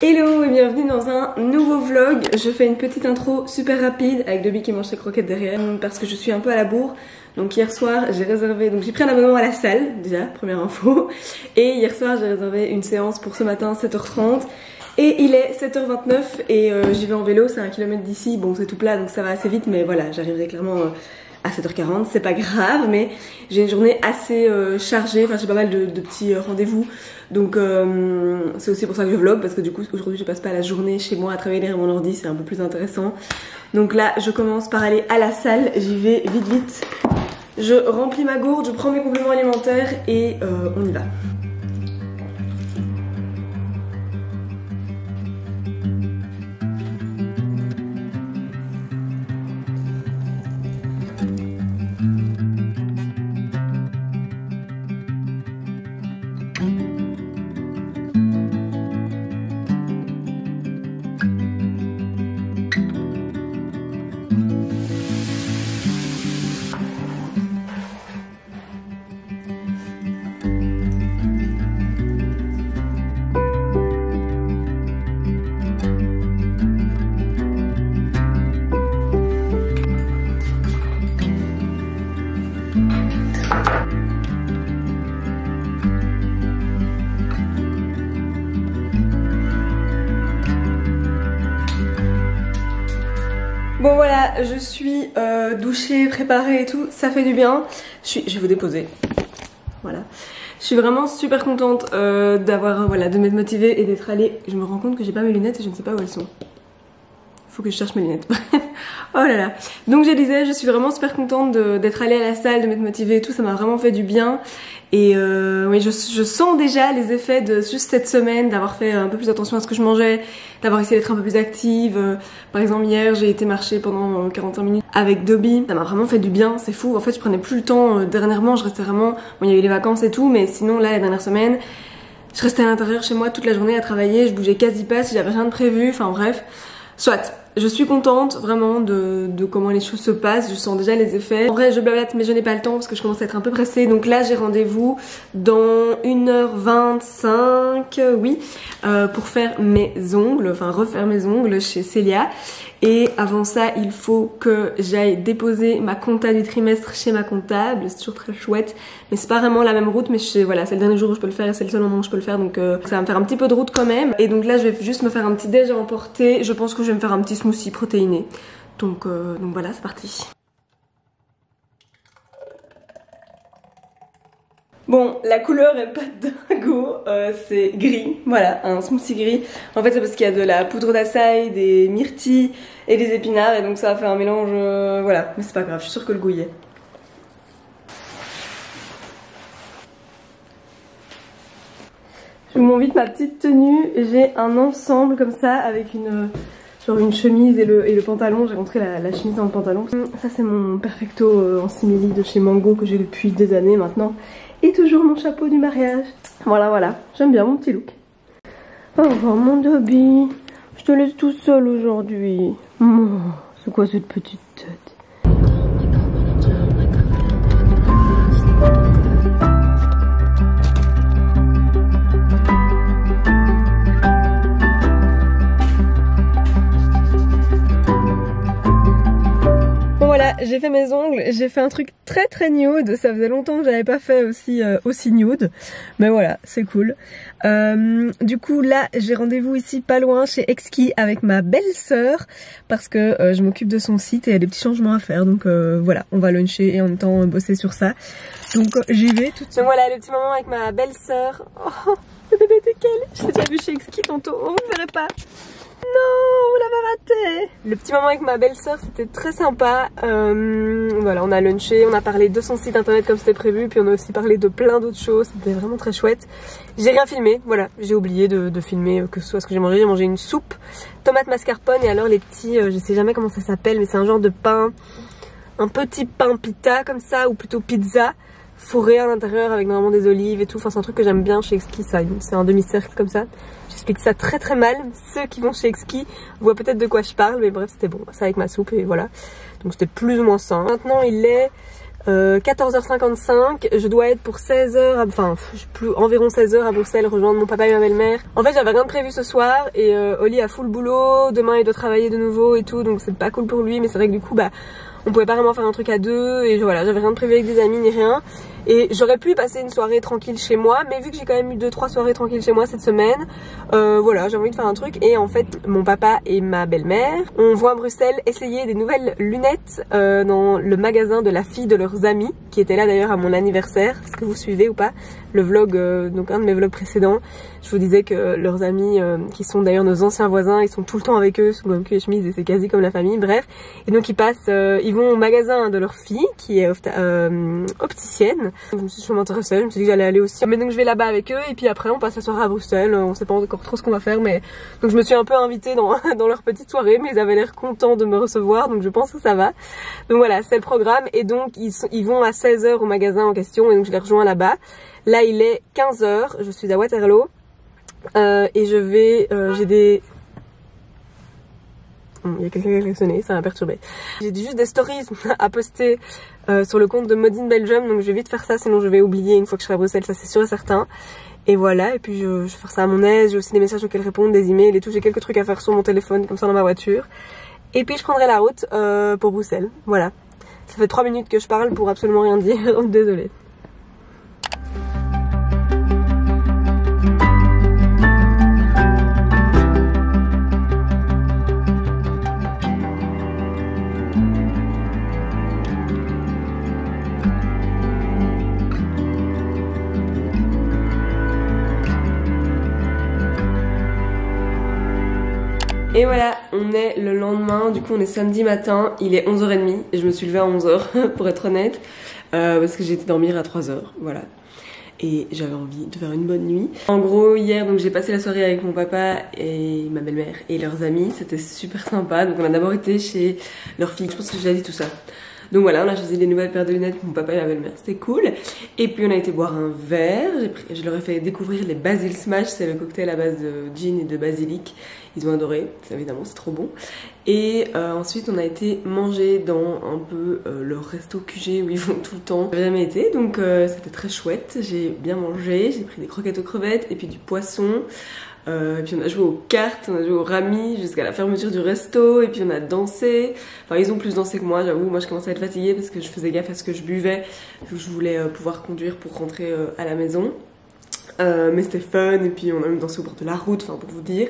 Hello et bienvenue dans un nouveau vlog. Je fais une petite intro super rapide avec Dobby qui mange ses croquettes derrière parce que je suis un peu à la bourre. Donc hier soir j'ai réservé, donc j'ai pris un abonnement à la salle déjà, première info. Et hier soir j'ai réservé une séance pour ce matin 7h30. Et il est 7h29 et j'y vais en vélo, c'est 1 km d'ici. Bon c'est tout plat donc ça va assez vite mais voilà j'arriverai clairement à 7h40, c'est pas grave, mais j'ai une journée assez chargée, enfin j'ai pas mal de petits rendez-vous, donc c'est aussi pour ça que je vlog, parce que du coup aujourd'hui je passe pas la journée chez moi à travailler derrière mon ordi, c'est un peu plus intéressant. Donc là je commence par aller à la salle, j'y vais vite, je remplis ma gourde, je prends mes compléments alimentaires et on y va. Bon voilà, je suis douchée, préparée et tout, ça fait du bien. Je vais vous déposer. Voilà. Je suis vraiment super contente de m'être motivée et d'être allée. Je me rends compte que j'ai pas mes lunettes et je ne sais pas où elles sont. Faut que je cherche mes lunettes. Oh là là. Donc je disais, je suis vraiment super contente d'être allée à la salle, de m'être motivée et tout, ça m'a vraiment fait du bien. Et oui, je sens déjà les effets de juste cette semaine, d'avoir fait un peu plus attention à ce que je mangeais, d'avoir essayé d'être un peu plus active. Par exemple hier j'ai été marcher pendant 45 minutes avec Dobby, ça m'a vraiment fait du bien, c'est fou. En fait je prenais plus le temps, dernièrement je restais vraiment, bon il y a eu les vacances et tout, mais sinon là la dernière semaine je restais à l'intérieur chez moi toute la journée à travailler, je bougeais quasi pas si j'avais rien de prévu, enfin bref. Soit, je suis contente vraiment de comment les choses se passent, je sens déjà les effets. En vrai je blablate mais je n'ai pas le temps parce que je commence à être un peu pressée. Donc là j'ai rendez-vous dans 1h25, oui, pour faire mes ongles, enfin refaire mes ongles chez Célia. Et avant ça il faut que j'aille déposer ma compta du trimestre chez ma comptable, c'est toujours très chouette. Mais c'est pas vraiment la même route, mais voilà, c'est le dernier jour où je peux le faire et c'est le seul moment où je peux le faire, donc ça va me faire un petit peu de route quand même. Et donc là je vais juste me faire un petit déj à emporter, je pense que je vais me faire un petit smoothie protéiné. Donc voilà, c'est parti. Bon, la couleur est pas dingo, c'est gris, voilà, un smoothie gris. En fait c'est parce qu'il y a de la poudre d'açaï, des myrtilles et des épinards et donc ça a fait un mélange, voilà. Mais c'est pas grave, je suis sûre que le goût y est. Je vous montre vite ma petite tenue, j'ai un ensemble comme ça avec une chemise et le pantalon, j'ai rentré la chemise dans le pantalon. Ça c'est mon perfecto en simili de chez Mango que j'ai depuis des années maintenant. Et toujours mon chapeau du mariage. Voilà, j'aime bien mon petit look. Oh mon Dobby, je te laisse tout seul aujourd'hui. Oh, c'est quoi cette petite tête? J'ai fait mes ongles, j'ai fait un truc très nude, ça faisait longtemps que j'avais pas fait aussi nude, mais voilà, c'est cool. Du coup là j'ai rendez-vous ici pas loin chez Exquis avec ma belle-sœur parce que je m'occupe de son site et il y a des petits changements à faire, donc voilà, on va luncher et en même temps bosser sur ça, donc j'y vais tout de suite. Donc voilà le petit moment avec ma belle-sœur. Oh, le bébé était quel? Je l'ai déjà vu chez Exquis tantôt, on ne verrait pas. Non, vous l'avez raté. Le petit moment avec ma belle-sœur c'était très sympa. Voilà, on a lunché, on a parlé de son site internet comme c'était prévu, puis on a aussi parlé de plein d'autres choses, c'était vraiment très chouette. J'ai rien filmé, voilà, j'ai oublié de filmer que ce soit ce que j'ai mangé une soupe, tomate mascarpone et alors les petits, je sais jamais comment ça s'appelle mais c'est un genre de pain, un petit pain pita comme ça, ou plutôt pizza, fourré à l'intérieur avec normalement des olives et tout, enfin c'est un truc que j'aime bien chez Exquis, ça, c'est un demi-cercle comme ça. J'explique ça très mal, ceux qui vont chez Exquis voient peut-être de quoi je parle, mais bref c'était bon, ça avec ma soupe et voilà. Donc c'était plus ou moins ça. Maintenant il est 14h55, je dois être pour 16h, enfin environ 16h à Bruxelles, rejoindre mon papa et ma belle-mère. En fait j'avais rien de prévu ce soir et Oli a full boulot, demain il doit travailler de nouveau et tout, donc c'est pas cool pour lui, mais c'est vrai que du coup bah on pouvait pas vraiment faire un truc à deux et voilà, j'avais rien de prévu avec des amis ni rien. Et j'aurais pu passer une soirée tranquille chez moi, mais vu que j'ai quand même eu 2-3 soirées tranquilles chez moi cette semaine, voilà, j'ai envie de faire un truc. Et en fait, mon papa et ma belle-mère, on voit à Bruxelles essayer des nouvelles lunettes dans le magasin de la fille de leurs amis, qui était là d'ailleurs à mon anniversaire. Est-ce que vous suivez ou pas le vlog, donc un de mes vlogs précédents, je vous disais que leurs amis, qui sont d'ailleurs nos anciens voisins, ils sont tout le temps avec eux, sous le cul et chemise, et c'est quasi comme la famille, bref. Et donc ils passent, ils vont au magasin de leur fille, qui est opticienne. Je me suis dit, m'intéressais, je me suis dit que j'allais aller aussi. Mais donc je vais là-bas avec eux et puis après on passe la soirée à Bruxelles. On sait pas encore trop ce qu'on va faire, mais donc je me suis un peu invitée dans leur petite soirée, mais ils avaient l'air contents de me recevoir, donc je pense que ça va. Donc voilà, c'est le programme et donc ils vont à 16h au magasin en question et donc je les rejoins là-bas. Là il est 15h, je suis à Waterloo et je vais, j'ai des... Il y a quelqu'un qui a sonné, ça m'a perturbé. J'ai juste des stories à poster sur le compte de Modine Belgium, donc je vais vite faire ça, sinon je vais oublier une fois que je serai à Bruxelles, ça c'est sûr et certain. Et voilà, et puis je vais faire ça à mon aise, j'ai aussi des messages auxquels répondre, des emails et tout, j'ai quelques trucs à faire sur mon téléphone, comme ça dans ma voiture. Et puis je prendrai la route pour Bruxelles, voilà. Ça fait 3 minutes que je parle pour absolument rien dire, désolée. Et voilà, on est le lendemain, du coup on est samedi matin, il est 11h30 et je me suis levée à 11h pour être honnête, parce que j'ai été dormir à 3h, voilà. Et j'avais envie de faire une bonne nuit. En gros, hier, donc j'ai passé la soirée avec mon papa et ma belle-mère et leurs amis, c'était super sympa. Donc on a d'abord été chez leur fille, je pense que j'ai déjà dit tout ça. Donc voilà, on a choisi des nouvelles paires de lunettes pour mon papa et ma belle-mère, c'était cool. Et puis on a été boire un verre, je leur ai fait découvrir les Basil Smash, c'est le cocktail à base de gin et de basilic. Ils ont adoré, évidemment c'est trop bon. Et ensuite on a été manger dans un peu leur resto QG où ils vont tout le temps. J'avais jamais été, donc c'était très chouette, j'ai bien mangé, j'ai pris des croquettes aux crevettes et puis du poisson. Et puis on a joué aux cartes, on a joué au rami jusqu'à la fermeture du resto et puis on a dansé. Enfin ils ont plus dansé que moi, j'avoue, moi je commençais à être fatiguée parce que je faisais gaffe à ce que je buvais, vu que je voulais pouvoir conduire pour rentrer à la maison. Mais c'était fun et puis on a même dansé au bord de la route, enfin pour vous dire.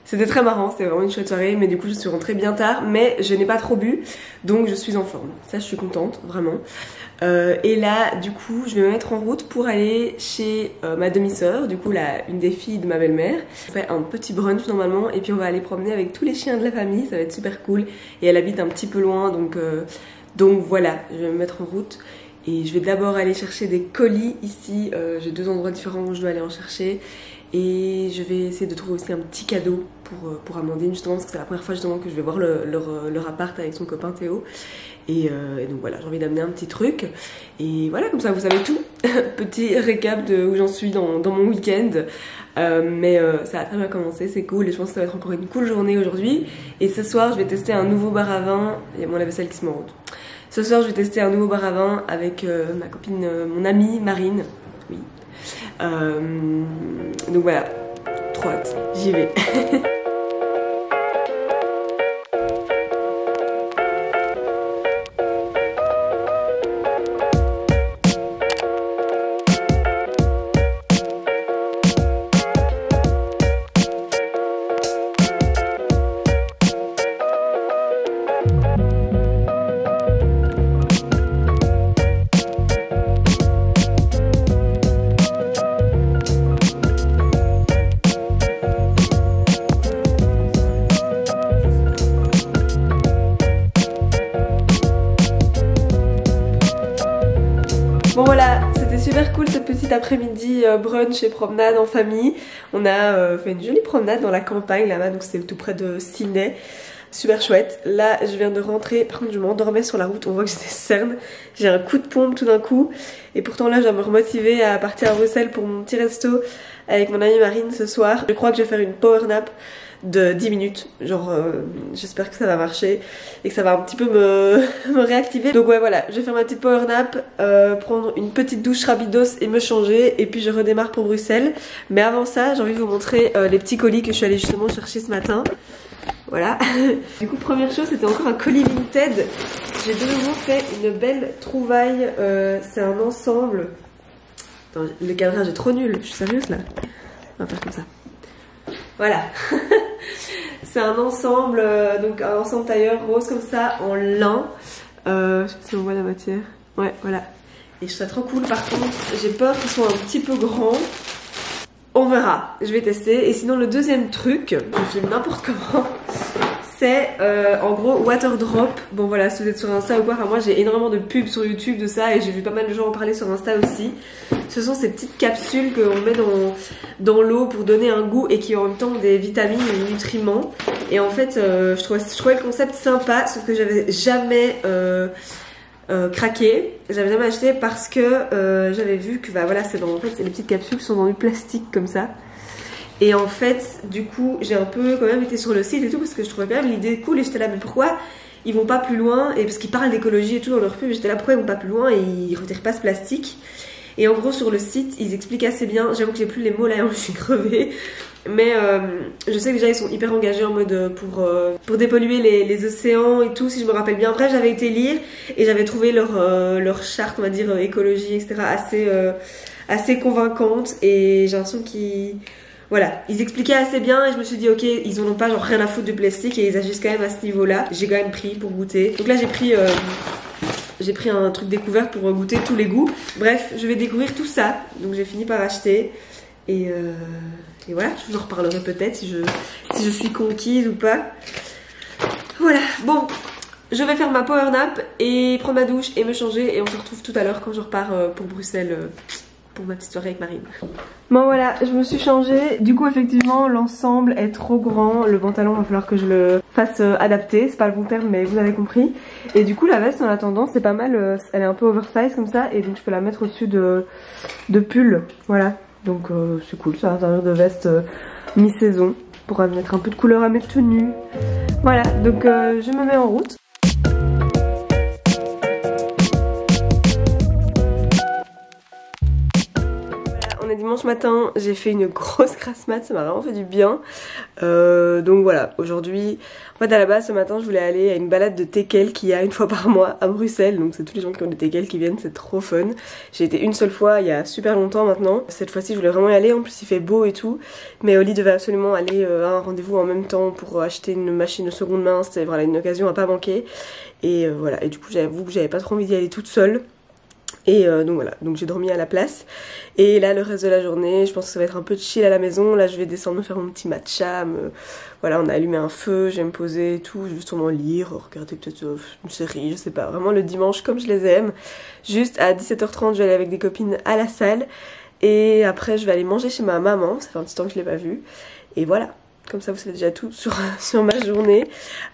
C'était très marrant, c'était vraiment une chouette soirée, mais du coup je suis rentrée bien tard, mais je n'ai pas trop bu, donc je suis en forme. Ça je suis contente, vraiment. Et là, du coup, je vais me mettre en route pour aller chez ma demi-sœur, du coup une des filles de ma belle-mère. On fait un petit brunch normalement, et puis on va aller promener avec tous les chiens de la famille, ça va être super cool. Et elle habite un petit peu loin, donc voilà, je vais me mettre en route. Et je vais d'abord aller chercher des colis ici, j'ai 2 endroits différents où je dois aller en chercher. Et je vais essayer de trouver aussi un petit cadeau pour Amandine justement, parce que c'est la première fois justement que je vais voir leur appart avec son copain Théo. Et donc voilà, j'ai envie d'amener un petit truc. Et voilà, comme ça vous savez tout. Petit récap de où j'en suis dans mon week-end. Mais ça a très bien commencé, c'est cool. Et je pense que ça va être encore une cool journée aujourd'hui. Et ce soir, je vais tester un nouveau bar à vin. Il y a mon lave-vaisselle qui se monte. Ce soir, je vais tester un nouveau bar à vin avec ma copine, mon amie Marine. Oui. Donc voilà, trop hâte, j'y vais. Bon voilà, c'était super cool cette petite après-midi brunch et promenade en famille. On a fait une jolie promenade dans la campagne là-bas, donc c'est tout près de Sydney. Super chouette. Là je viens de rentrer, par contre je m'endormais sur la route, on voit que j'ai des cernes. J'ai un coup de pompe tout d'un coup. Et pourtant là je dois me remotiver à partir à Bruxelles pour mon petit resto avec mon amie Marine ce soir. Je crois que je vais faire une power nap de 10 minutes. Genre j'espère que ça va marcher et que ça va un petit peu me réactiver. Donc ouais voilà, je vais faire ma petite power nap, prendre une petite douche rapidos et me changer et puis je redémarre pour Bruxelles. Mais avant ça j'ai envie de vous montrer les petits colis que je suis allée justement chercher ce matin. Voilà. Du coup première chose c'était encore un colis Vinted. J'ai de nouveau fait une belle trouvaille, c'est un ensemble. Attends, le cadrage est trop nul, je suis sérieuse là. On va faire comme ça. Voilà. C'est un ensemble, donc un ensemble tailleur rose comme ça en lin. Je sais pas si on voit la matière. Ouais, voilà. Et je trouve ça trop cool. Par contre, j'ai peur qu'ils soient un petit peu grands. On verra, je vais tester. Et sinon le deuxième truc, je filme n'importe comment, c'est en gros water drop. Bon voilà, si vous êtes sur Insta ou quoi, enfin moi j'ai énormément de pubs sur YouTube de ça et j'ai vu pas mal de gens en parler sur Insta aussi. Ce sont ces petites capsules qu'on met dans l'eau pour donner un goût et qui ont en même temps des vitamines et des nutriments. Et en fait je trouvais le concept sympa, sauf que j'avais jamais craqué, j'avais jamais acheté parce que j'avais vu que bah voilà, en fait c'est les petites capsules qui sont dans du plastique comme ça. Et en fait du coup j'ai un peu quand même été sur le site et tout parce que je trouvais quand même l'idée cool et j'étais là mais pourquoi ils vont pas plus loin, et parce qu'ils parlent d'écologie et tout dans leur pub, j'étais là pourquoi ils vont pas plus loin et ils retirent pas ce plastique. Et en gros sur le site ils expliquent assez bien, j'avoue que j'ai plus les mots là, je suis crevée. Mais je sais que déjà ils sont hyper engagés en mode pour dépolluer les océans et tout, si je me rappelle bien. Bref, j'avais été lire et j'avais trouvé leur charte, on va dire, écologie, etc. assez convaincante. Et j'ai l'impression qu'ils... Voilà, ils expliquaient assez bien et je me suis dit ok, ils en ont pas genre rien à foutre du plastique et ils agissent quand même à ce niveau-là. J'ai quand même pris pour goûter. Donc là j'ai pris un truc découvert pour goûter tous les goûts. Bref, je vais découvrir tout ça. Donc j'ai fini par acheter. Et voilà, je vous en reparlerai peut-être si je suis conquise ou pas. Voilà, bon, je vais faire ma power nap et prendre ma douche et me changer. Et on se retrouve tout à l'heure quand je repars pour Bruxelles pour ma petite soirée avec Marine. Bon voilà, je me suis changée. Du coup effectivement l'ensemble est trop grand. Le pantalon va falloir que je le fasse adapter. C'est pas le bon terme mais vous avez compris. Et du coup la veste en attendant c'est pas mal. Elle est un peu oversize comme ça. Et donc je peux la mettre au-dessus de pull. Voilà. Donc c'est cool, c'est un intérieur de veste mi-saison pour mettre un peu de couleur à mes tenues. Voilà, donc je me mets en route. On est dimanche matin, j'ai fait une grosse grasse mat, ça m'a vraiment fait du bien. Donc voilà, aujourd'hui, en fait à la base ce matin je voulais aller à une balade de teckel qu'il y a une fois par mois à Bruxelles. Donc c'est tous les gens qui ont des teckels qui viennent, c'est trop fun. J'ai été une seule fois il y a super longtemps maintenant. Cette fois-ci je voulais vraiment y aller, en plus il fait beau et tout. Mais Oli devait absolument aller à un rendez-vous en même temps pour acheter une machine de seconde main. C'était voilà, une occasion à pas manquer. Et voilà, et du coup j'avoue que j'avais pas trop envie d'y aller toute seule. Et donc voilà, donc j'ai dormi à la place. Et là le reste de la journée je pense que ça va être un peu de chill à la maison. Là je vais descendre me faire mon petit matcha, voilà, on a allumé un feu, je vais me poser et tout, je vais sûrement lire, regarder peut-être une série, je sais pas, vraiment le dimanche comme je les aime. Juste à 17h30 je vais aller avec des copines à la salle. Et après je vais aller manger chez ma maman, ça fait un petit temps que je l'ai pas vue. Et voilà. Comme ça vous savez déjà tout sur ma journée.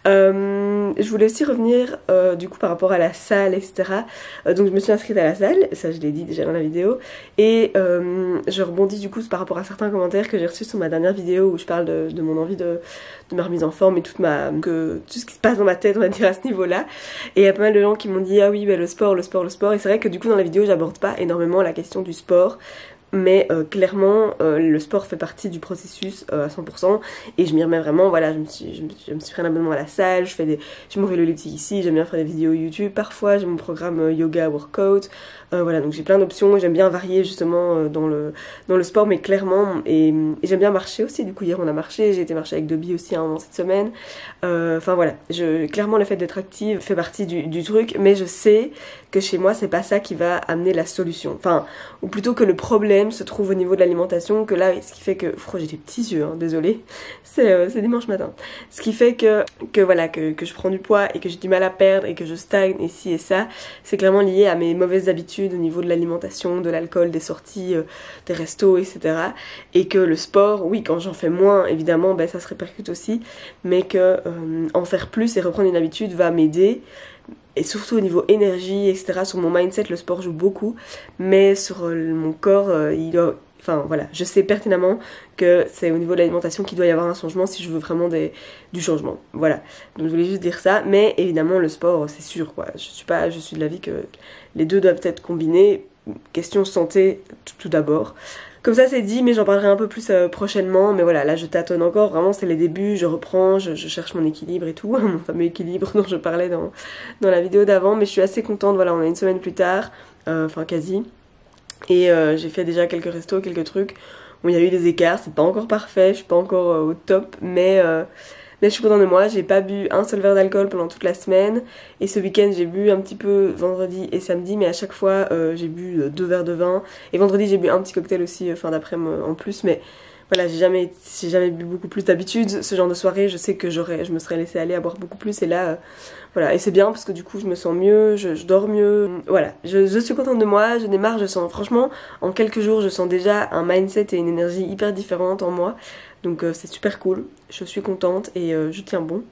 Je voulais aussi revenir du coup par rapport à la salle, etc. Donc je me suis inscrite à la salle, ça je l'ai dit déjà dans la vidéo. Et je rebondis du coup par rapport à certains commentaires que j'ai reçus sur ma dernière vidéo où je parle de mon envie de ma remise en forme et tout ce qui se passe dans ma tête, on va dire, à ce niveau-là. Et il y a pas mal de gens qui m'ont dit ah oui bah, le sport. Et c'est vrai que du coup dans la vidéo j'aborde pas énormément la question du sport. Mais clairement le sport fait partie du processus à 100% et je m'y remets vraiment. Voilà, je me suis pris un abonnement à la salle, j'ai mon vélo elliptique ici, j'aime bien faire des vidéos YouTube parfois, j'ai mon programme yoga workout, voilà, donc j'ai plein d'options, j'aime bien varier justement dans le sport, mais clairement et j'aime bien marcher aussi. Du coup hier on a marché, j'ai été marcher avec Dobby aussi à un moment cette semaine. Enfin voilà, clairement le fait d'être active fait partie du truc, mais je sais que chez moi c'est pas ça qui va amener la solution, enfin, ou plutôt que le problème se trouve au niveau de l'alimentation, que là ce qui fait que j'ai des petits yeux, hein, désolée, c'est dimanche matin, ce qui fait que voilà, que je prends du poids et que j'ai du mal à perdre et que je stagne ici et ça, c'est clairement lié à mes mauvaises habitudes au niveau de l'alimentation, de l'alcool, des sorties, des restos, etc. Et que le sport, oui, quand j'en fais moins évidemment ben, ça se répercute aussi, mais que en faire plus et reprendre une habitude va m'aider. Et surtout au niveau énergie, etc. Sur mon mindset, le sport joue beaucoup. Mais sur mon corps, il doit enfin voilà, je sais pertinemment que c'est au niveau de l'alimentation qu'il doit y avoir un changement si je veux vraiment du changement. Voilà, donc je voulais juste dire ça, mais évidemment le sport c'est sûr quoi, je suis de l'avis que les deux doivent être combinés, question santé tout d'abord. Comme ça c'est dit, mais j'en parlerai un peu plus prochainement, mais voilà, là je tâtonne encore, vraiment c'est les débuts, je reprends, je cherche mon équilibre et tout, mon fameux équilibre dont je parlais dans la vidéo d'avant, mais je suis assez contente, voilà, on est une semaine plus tard, enfin quasi. Et j'ai fait déjà quelques restos, quelques trucs où il y a eu des écarts, c'est pas encore parfait, je suis pas encore au top, mais je suis contente de moi, j'ai pas bu un seul verre d'alcool pendant toute la semaine, et ce week-end j'ai bu un petit peu vendredi et samedi, mais à chaque fois j'ai bu 2 verres de vin, et vendredi j'ai bu un petit cocktail aussi fin d'après-midi en plus, mais voilà, j'ai jamais bu beaucoup plus. D'habitude, ce genre de soirée, je sais que je me serais laissée aller à boire beaucoup plus, et là, voilà, et c'est bien parce que du coup je me sens mieux, je dors mieux, voilà, je suis contente de moi, je démarre, je sens, franchement, en quelques jours, je sens déjà un mindset et une énergie hyper différente en moi, donc c'est super cool, je suis contente et je tiens bon,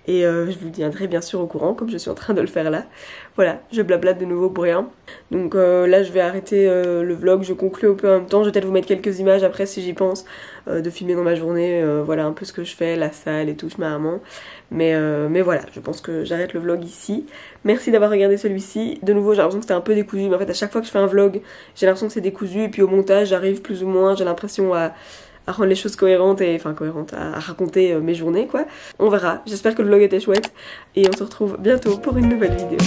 et je vous tiendrai bien sûr au courant, comme je suis en train de le faire là. Voilà, je blablate de nouveau pour rien, donc là je vais arrêter le vlog, je conclue un peu en même temps, je vais peut-être vous mettre quelques images après si j'y pense, de filmer dans ma journée, voilà un peu ce que je fais, la salle et tout, je maman, mais voilà, je pense que j'arrête le vlog ici. Merci d'avoir regardé celui-ci. De nouveau j'ai l'impression que c'était un peu décousu, mais en fait à chaque fois que je fais un vlog j'ai l'impression que c'est décousu, et puis au montage j'arrive plus ou moins, j'ai l'impression à rendre les choses cohérentes, et enfin cohérentes, à raconter mes journées quoi. On verra, j'espère que le vlog était chouette, et on se retrouve bientôt pour une nouvelle vidéo.